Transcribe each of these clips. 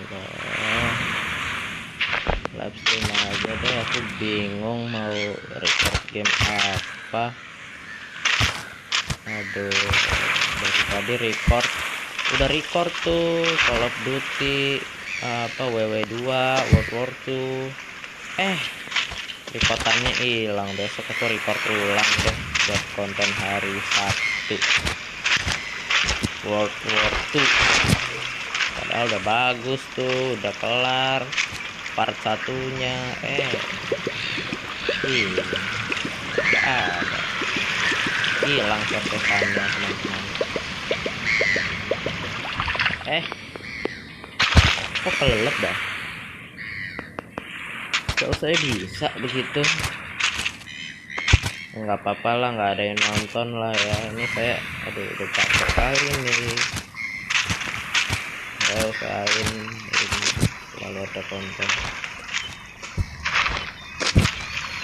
Allah, live stream aja deh, aku bingung mau record game apa. Aduh, dari tadi udah record tuh Call of Duty WW2 World War 2. Rekordannya hilang. Besok aku record ulang deh buat konten hari Sabtu World War 2. Padahal udah bagus tuh, udah kelar part satunya. Nggak ada, hilang contekannya teman-teman. Kok kelelep dah? Kalau saya bisa begitu, nggak apa-apa lah, nggak ada yang nonton lah ya. Ini saya udah capek kali nih. Saya usahain selalu ada konten.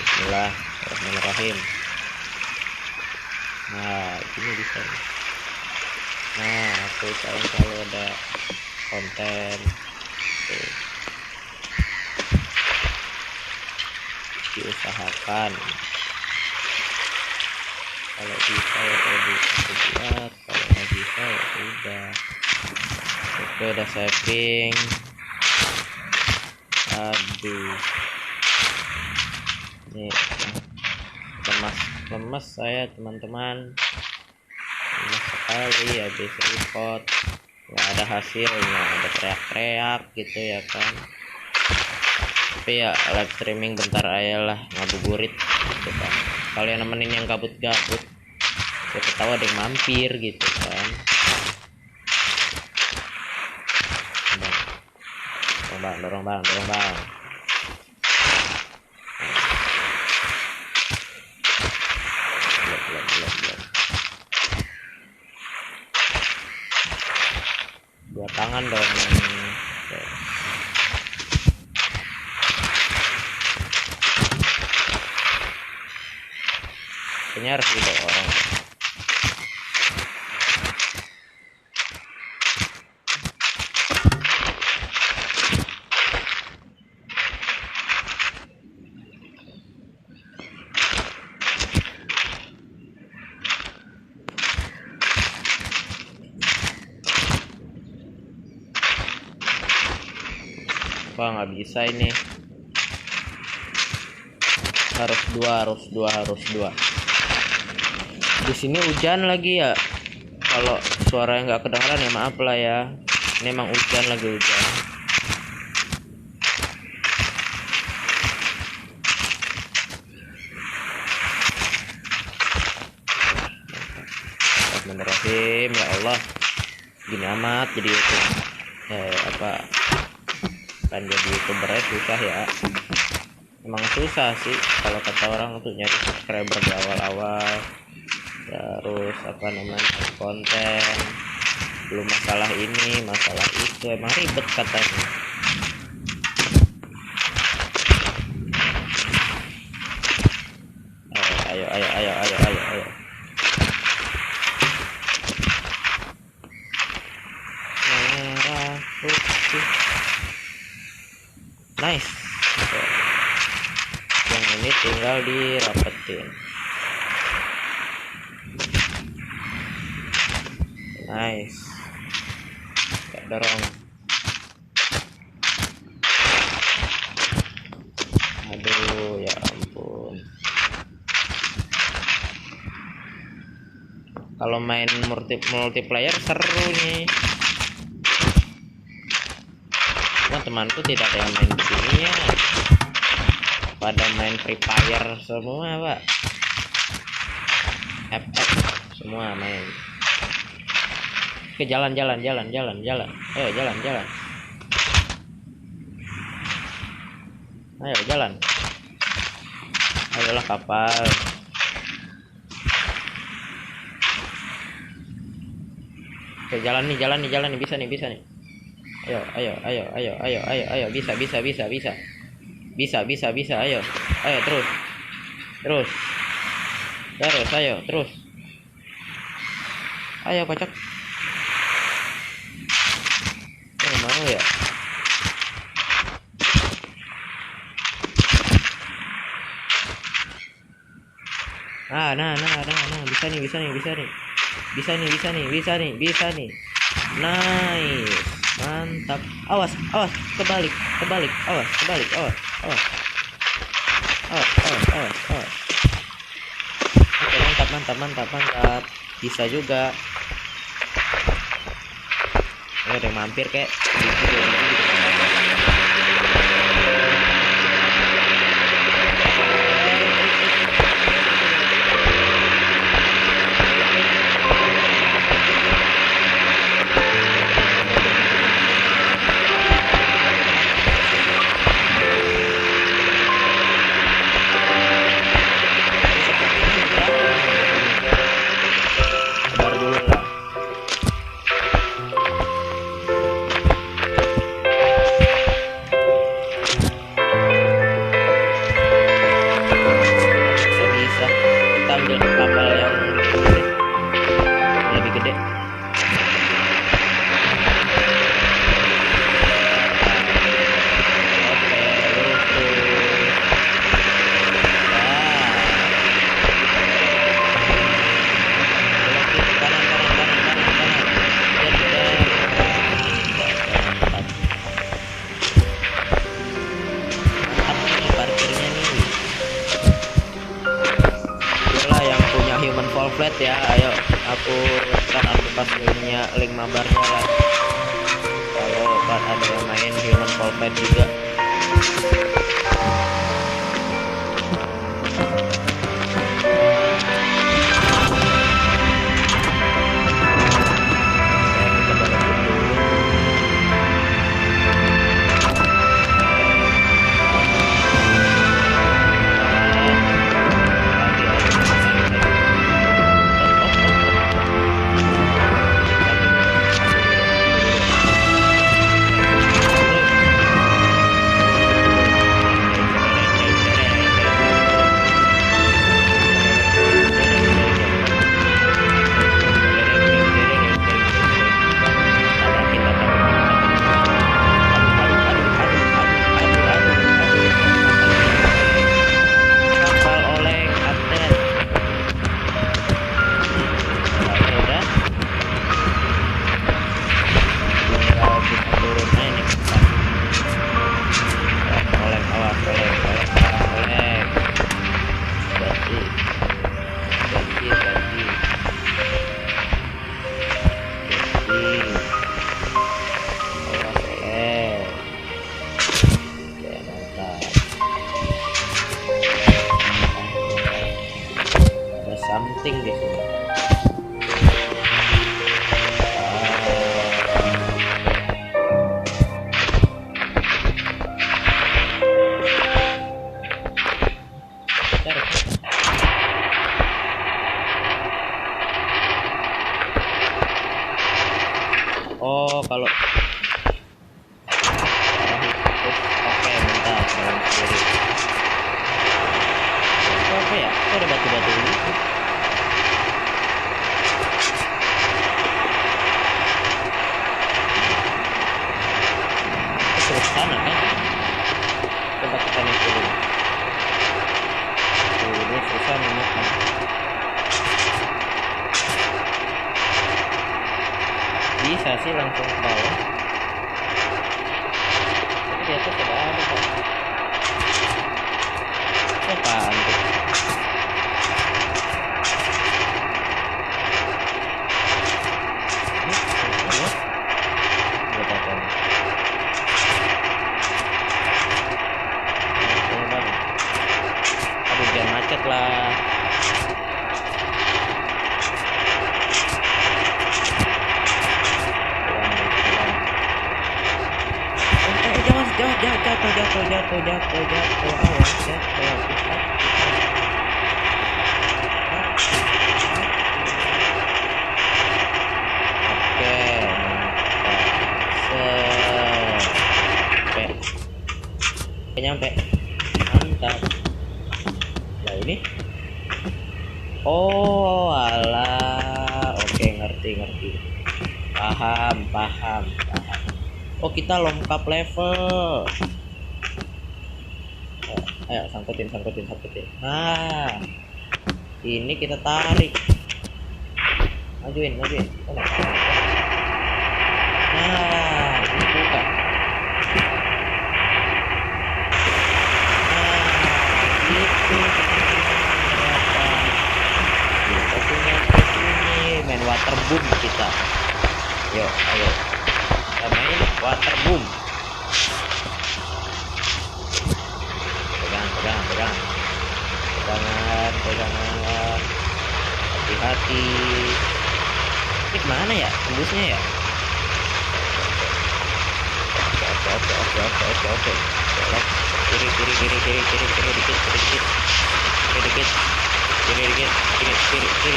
Bismillahirrahmanirrahim. Nah, ini bisa. Nah, aku usahain selalu ada konten. Diusahakan. Kalau bisa ya buat, kalau nggak bisa ya udah. Oke, udah saving. Aduh, nih lemas saya teman-teman, lemas sekali habis report, nggak ada hasilnya, ada teriak-teriak gitu ya kan. Tapi ya live streaming bentar aja lah, ngabuburit gitu kan. Kalian nemenin yang gabut-gabut, siapa tahu ada yang mampir gitu kan. Dorong bang. Dua tangan dong. Kayaknya harus didorong. Wah, nggak bisa ini. Harus dua. Di sini hujan lagi ya. Kalau suaranya nggak kedengaran ya maaf lah ya. Ini emang hujan. Bismillahirrahmanirrahim. Ya Allah, gini amat jadi YouTube. Kan jadi YouTuber susah ya. Emang susah sih kalau kata orang tuh nyari subscriber di awal-awal. Terus konten, belum masalah ini masalah itu, emang ribet katanya. Ayo. Merah putih. Nice. Yang ini tinggal dirapetin. Nice. Ya, dorong. Aduh, ya ampun. Kalau main multiplayer seru nih. Temanku tidak ada yang main di sini ya. Pada main Free Fire semua, Pak. FF semua main. Ke jalan. Ayo jalan. Ayo jalan. Ayolah kapal. Oke, jalan nih, bisa nih. Ayo, bisa. Ayo, terus. Ayo kocok. Mau ya. Nah, bisa nih. Nice, mantap. Awas, kebalik. Awas. Oke, mantap. Bisa juga. Ada yang mampir kayak. Sabar dulu lah. Bisa kita ambil kapal yang lebih gede. Oke, lurus. Kanan. Mantap nih parkirnya nih. Itulah yang punya Human Fall Flat ya. Ayo, aku kasih link mabarnya lah. Kalau ada yang main Human Fall Flat juga. Something di sini. Oh, kalau oke, mantap, jalan kiri. Apa ya? Kok ada batu-batu gitu? Terus sana kan? Coba kita naik dulu. Dulu susah makan. Bisa sih langsung ke bawah. Tapi di atas ada apa kok? Apaan tuh? Macet lah. Jatuh. Awas, jatuh. Oke, nyampe. Mantap. Nah ini. Oh, alah. Oke, ngerti. Paham. Oh, kita lengkap level. Ayo sangkutin. Nah, Ini kita tarik, majuin. Oh, nah ini buka. Gitu kita punya ini main water boom kita. Ayo kita main water boom. Pegangan, hati-hati. Ini kemana ya tembusnya ya? Oke. Kiri dikit.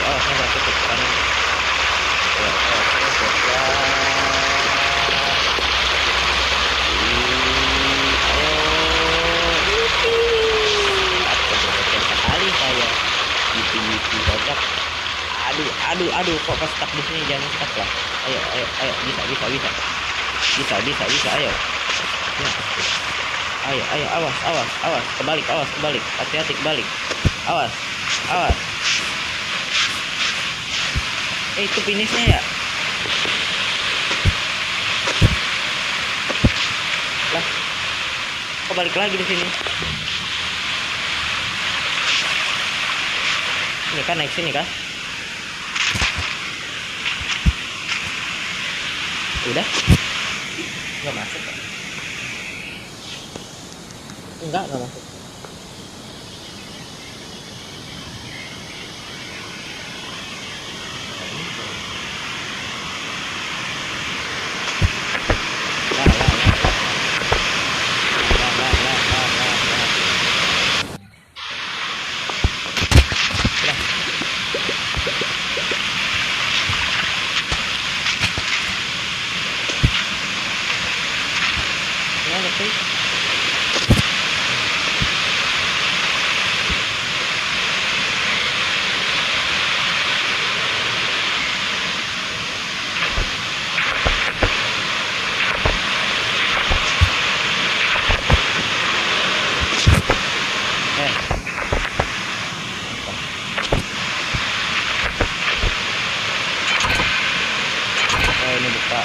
Oh, saya tutup kanan. Sekali saya Yupi kocak. Aduh, kok pas stuck di sini, jangan stuck lah. Ayo, bisa, ayo. Ya. Ayo, awas, kebalik, hati-hati kebalik. Awas. Itu finishnya ya? Lah, kok balik lagi di sini? Ini kan naik sini kah? Udah? Nggak masuk kan? Nggak masuk. Ini buka.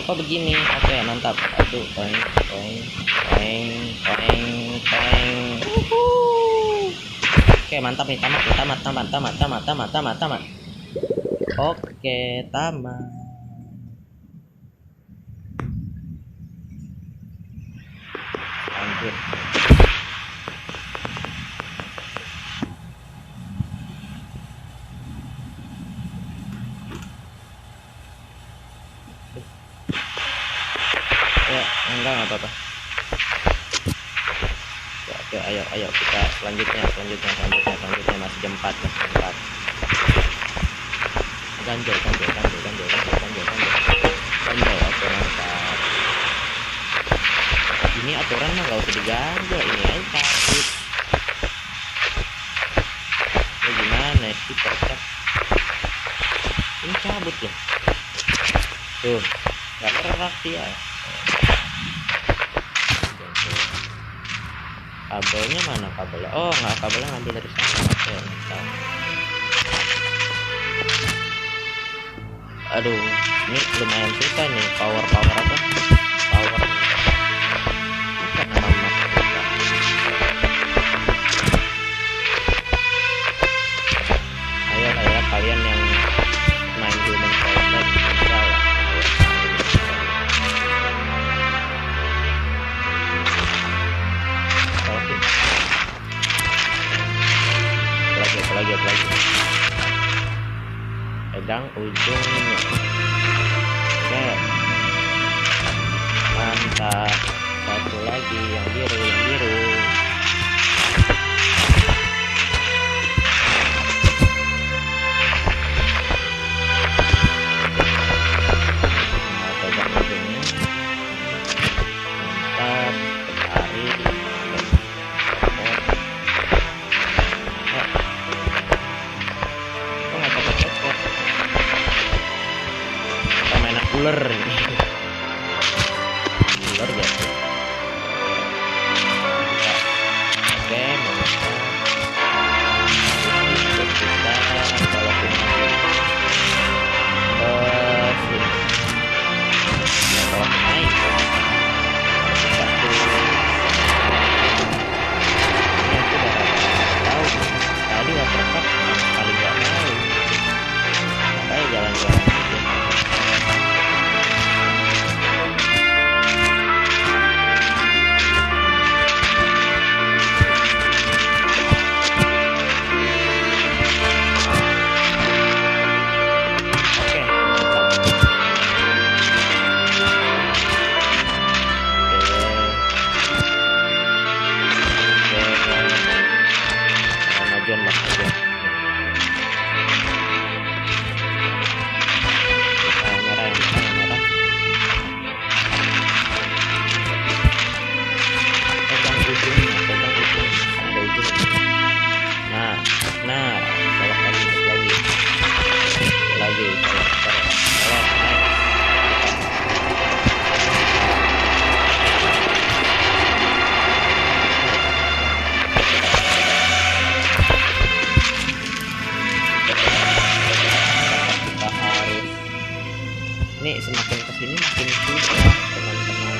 Kok begini? Oke, mantap. Aduh, poing. Oke, mantap nih, tamat. Oke, tamat. Lanjut. Ya, enggak apa-apa. Oke, ayo kita selanjutnya masih jam 4. Ganjol. Oke, mantap. Ini aturan mah gak usah diganjol, ini aja cabut. Ya gimana sih kocak? Ini cabut loh. Tuh, gak kerak dia. Kabelnya mana kabelnya? Oh, nggak, kabelnya ngambil dari sana. Oke, mantap. Aduh, ini lumayan susah nih. Power apa? Power. Apa nama kita? Ayo ya, kalian yang main Human Fall bisa lah. Lagi. Pegang ujungnya. Oke, mantap. Satu lagi yang biru. Pegang ujungnya. Mantap. ular ini. Ular ya. Oke, mengapa kita kalau kita sini ya kalau naik kita tuh ini aku udah tahu tadi waterpark sama sekali nggak tahu, makanya jalan-jalan aja. Majuan mas majuan. Yang merah, yang merah. Pegang ujungnya, pegang ujung. Ada ujungnya. Nah, nah, colok lagi, colok, naik. Ini semakin kesini makin susah teman-teman.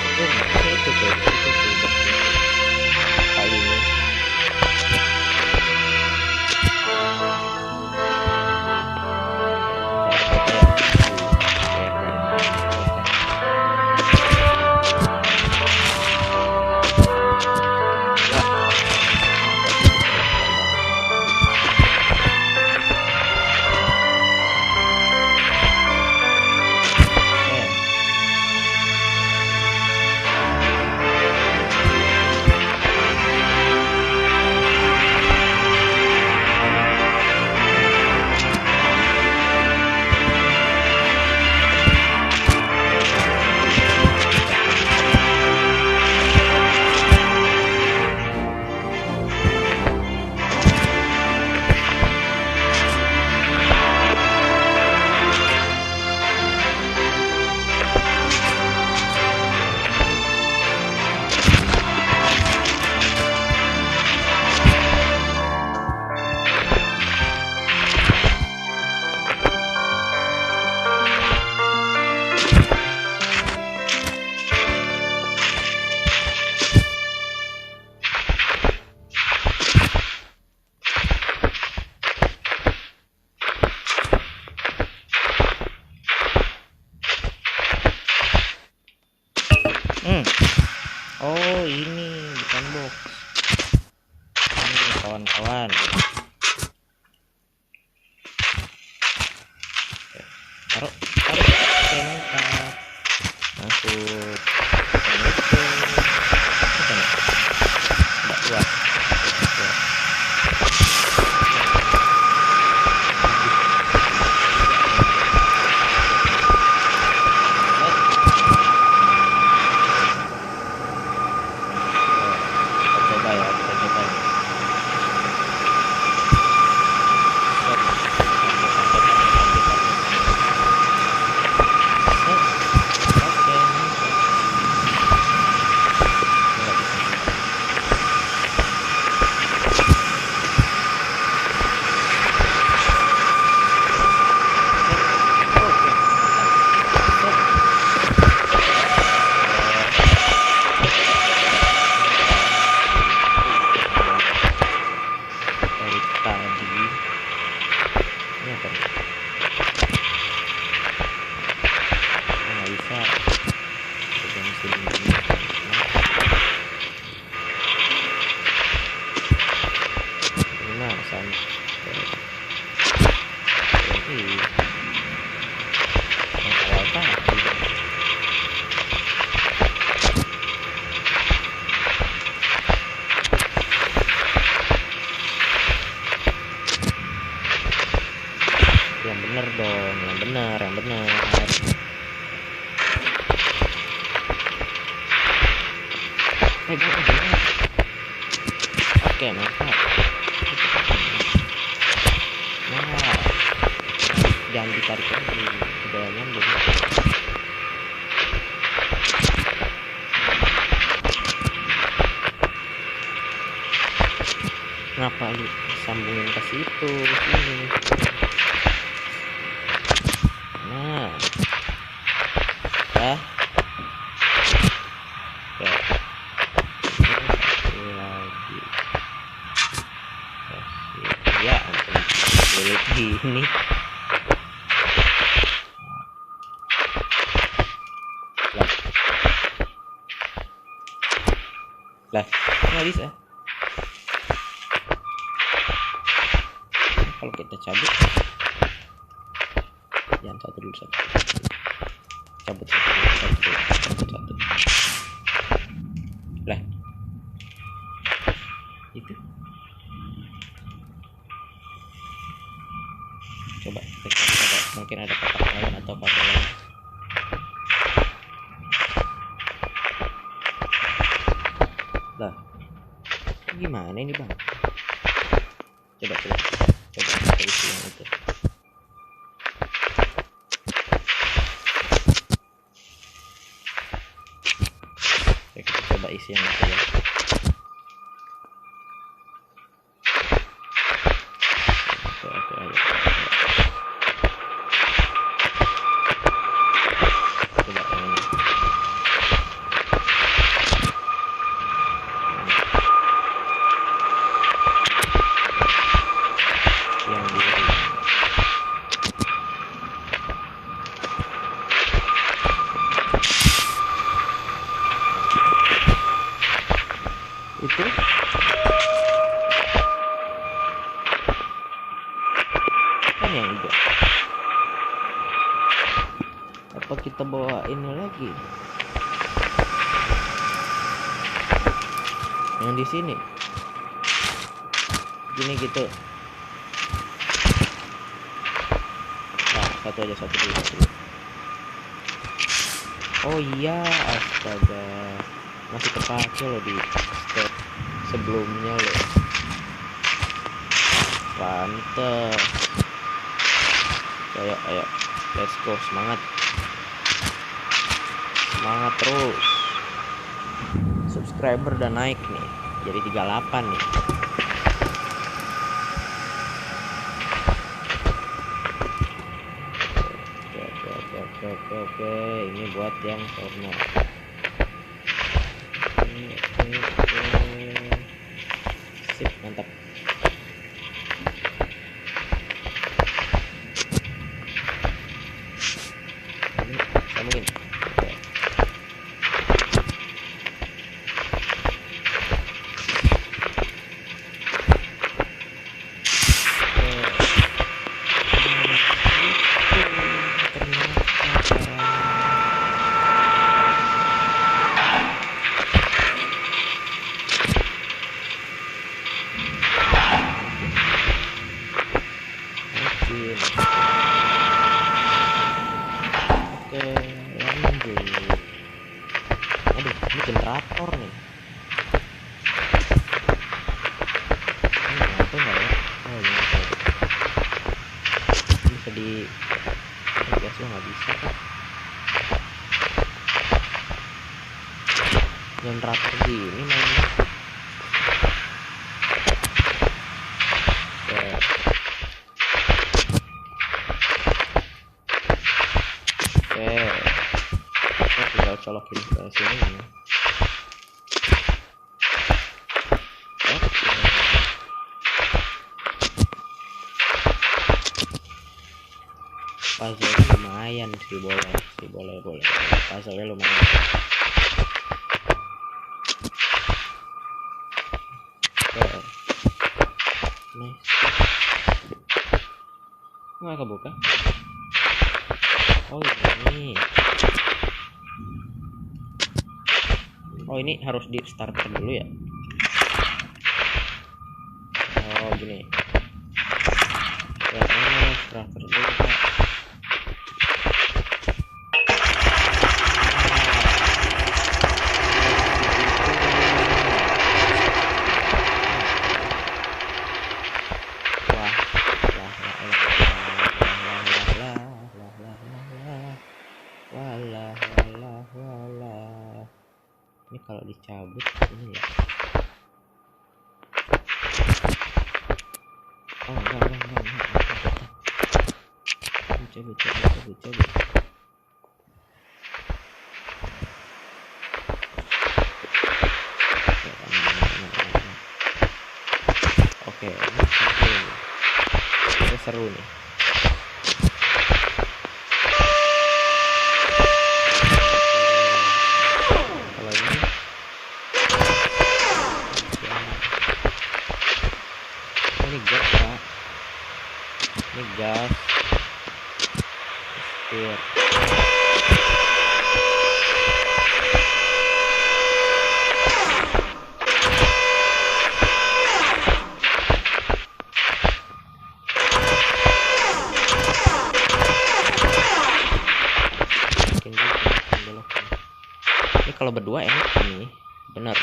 Itu tuh kali ini. Oh ini bukan box, ini kawan-kawan. Taruh, oke, mantap. Masuk. Nggak kuat. Yang bener dong, yang bener. Oke, mantap. Nah, jangan ditarik lagi, udah nyambung. Ngapa lu sambungin ke situ sini? Nah, ya, oke. Satu lagi, ya ampun, sulit gini. Lah, nggak bisa. Kalau kita cabut, jangan satu dulu, cabut satu. Lah, itu. Coba kita cari, mungkin ada kotak lain atau apa lain. Lah, gimana ini bang? Coba kita isi yang itu. Oke, kita coba isi yang itu ya. Oke, ayo. Coba yang ini. Yang biru. Itu kan yang hijau. Apa kita bawa ini lagi? Yang di sini. Gini gitu. Nah, satu dulu. Oh iya, astaga, masih kepake loh di step sebelumnya loh. Mantap. Ayo, let's go, semangat terus. Subscriber udah naik nih, jadi 38 nih. Oke, ini buat yang porno. Sip, mantap. Ini sambungin. Oke, lanjut. Aduh, ini generator nih. Ini apa enggak ya? Oh ini bisa di gasnya nggak bisa kan? Generator gini mainnya. Oke, tinggal colokin ke sini ya. Oke. Puzzle lumayan sih, boleh. Puzzle-nya lumayan. Oke. Nice. Nggak kebuka. Oh ini. Oh ini harus di starter dulu ya. Oh gini. Ya, starter dulu Pak. Ini ya. Oh enggak. Cabut. Oke, ini seru nih. Kalau ini gas Pak. Ini gas. Setir. Ini kalau berdua enak nih, bener.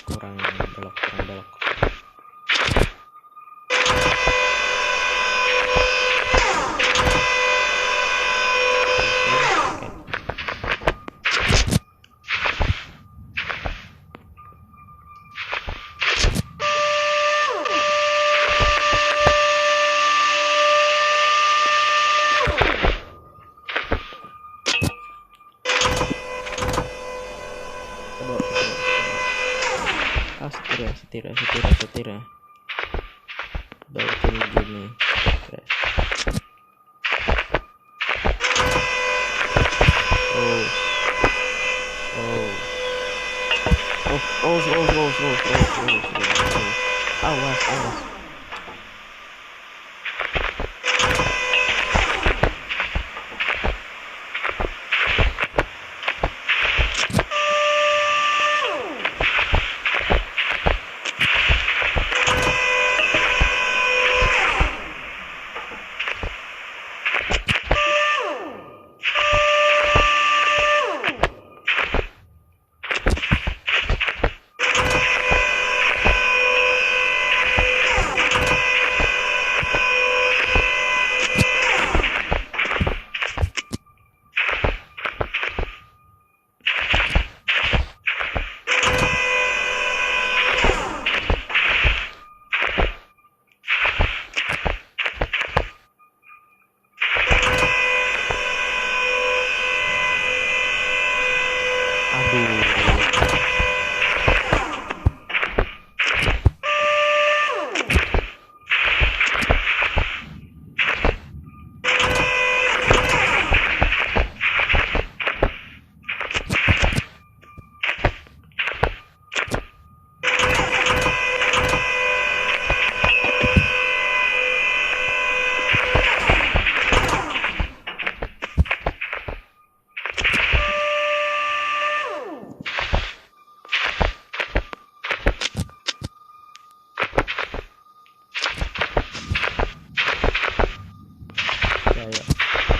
Kurang belok. Setir ya. Balikin gini. Awas.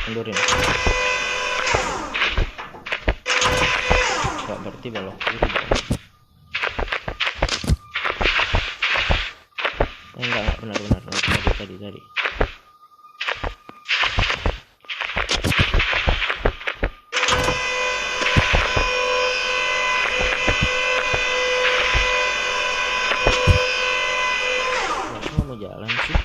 Mundurin. Enggak, berarti belok kiri dong. Enggak benar. Tadi. Kenapa mau jalan sih?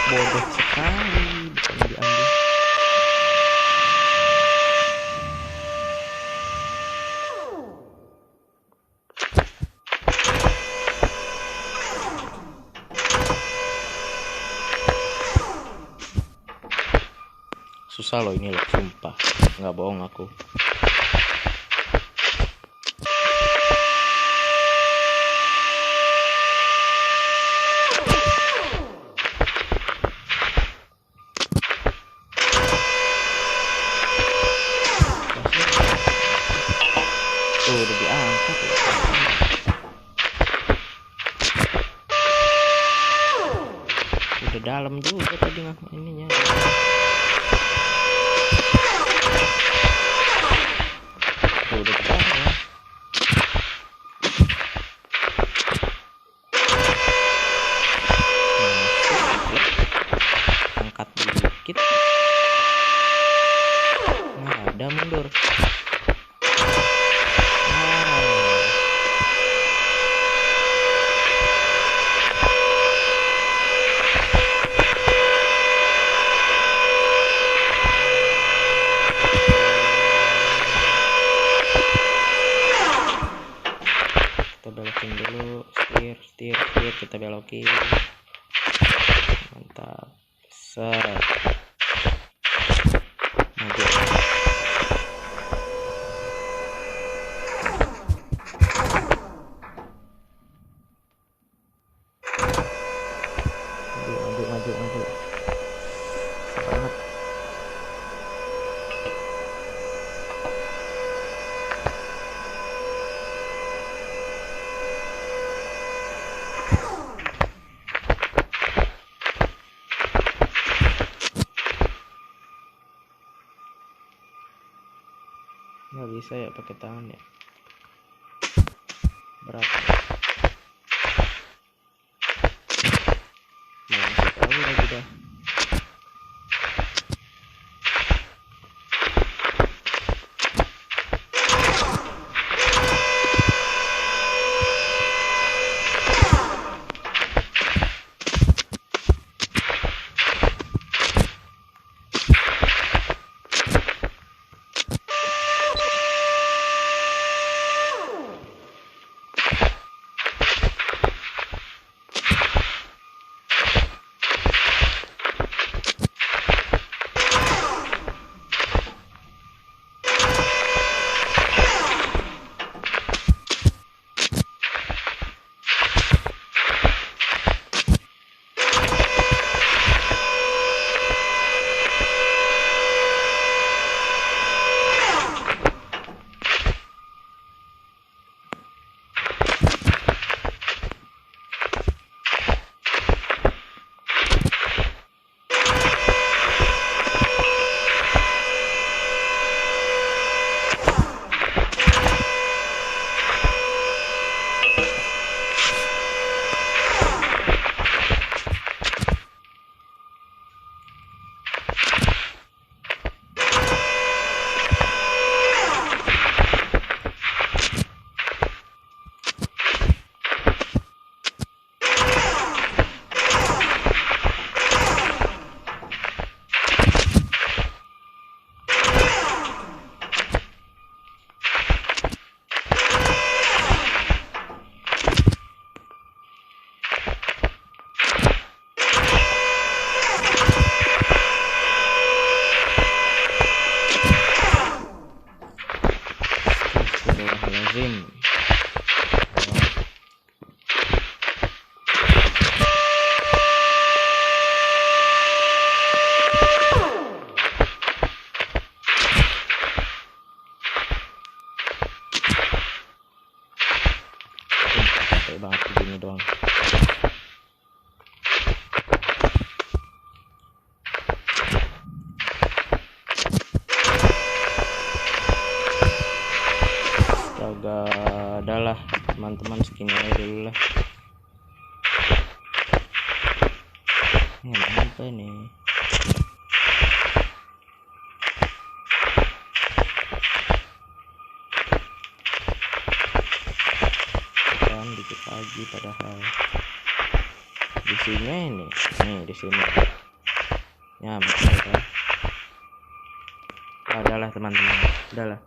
Bodoh sekali, bukan diambil. Susah loh ini loh, sumpah, nggak bohong aku. dalam juga tadi mah ininya. Tuh, udah berapa ya? Angkat dikit. Nah, ada mundur. Kita belokin dulu, setir kita belokin. Mantap. Set. Maju. Maju. Banget. Nggak bisa ya pakai tangan ya, berat. Masuk lagi dah. Astagfirullahaladzim. Capek banget begini doang. Astaga, adalah teman-teman, segini aja dulu lah. Ini apa nih? Kan dikit lagi padahal. Di sini nih di sini. Ya, betul kan. Adalah teman-teman, udahlah.